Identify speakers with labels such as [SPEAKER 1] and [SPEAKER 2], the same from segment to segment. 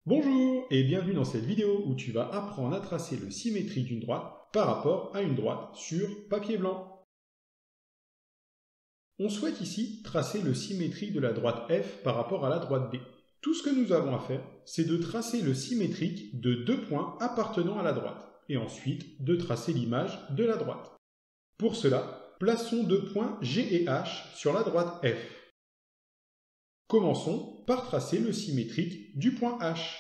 [SPEAKER 1] Bonjour et bienvenue dans cette vidéo où tu vas apprendre à tracer le symétrique d'une droite par rapport à une droite sur papier blanc. On souhaite ici tracer le symétrique de la droite F par rapport à la droite D. Tout ce que nous avons à faire, c'est de tracer le symétrique de deux points appartenant à la droite et ensuite de tracer l'image de la droite. Pour cela, plaçons deux points G et H sur la droite F. Commençons par tracer le symétrique du point H.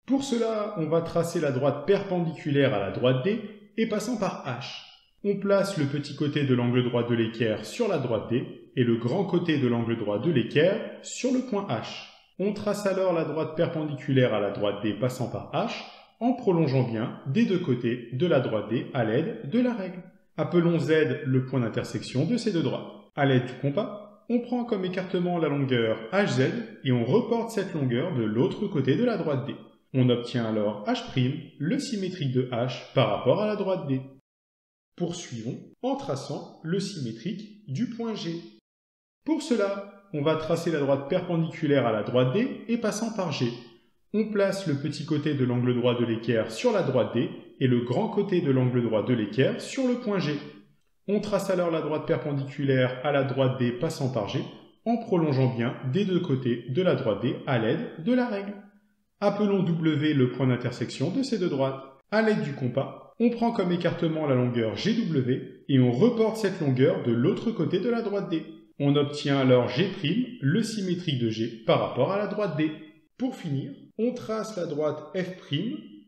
[SPEAKER 1] Pour cela, on va tracer la droite perpendiculaire à la droite D et passant par H. On place le petit côté de l'angle droit de l'équerre sur la droite D et le grand côté de l'angle droit de l'équerre sur le point H. On trace alors la droite perpendiculaire à la droite D passant par H en prolongeant bien des deux côtés de la droite D à l'aide de la règle. Appelons Z le point d'intersection de ces deux droites. À l'aide du compas, on prend comme écartement la longueur HZ et on reporte cette longueur de l'autre côté de la droite D. On obtient alors H', le symétrique de H par rapport à la droite D. Poursuivons en traçant le symétrique du point G. Pour cela, on va tracer la droite perpendiculaire à la droite D et passant par G. On place le petit côté de l'angle droit de l'équerre sur la droite D et le grand côté de l'angle droit de l'équerre sur le point G. On trace alors la droite perpendiculaire à la droite D passant par G en prolongeant bien des deux côtés de la droite D à l'aide de la règle. Appelons W le point d'intersection de ces deux droites. À l'aide du compas, on prend comme écartement la longueur GW et on reporte cette longueur de l'autre côté de la droite D. On obtient alors G', le symétrique de G par rapport à la droite D. Pour finir, on trace la droite F',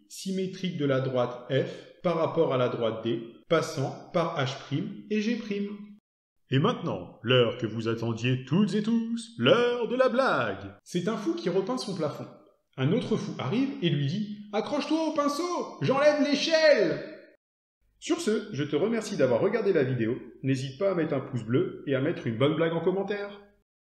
[SPEAKER 1] symétrique de la droite F par rapport à la droite D, passant par H' et G'.
[SPEAKER 2] Et maintenant, l'heure que vous attendiez toutes et tous, l'heure de la blague.
[SPEAKER 1] C'est un fou qui repeint son plafond. Un autre fou arrive et lui dit « Accroche-toi au pinceau, j'enlève l'échelle !» Sur ce, je te remercie d'avoir regardé la vidéo. N'hésite pas à mettre un pouce bleu et à mettre une bonne blague en commentaire.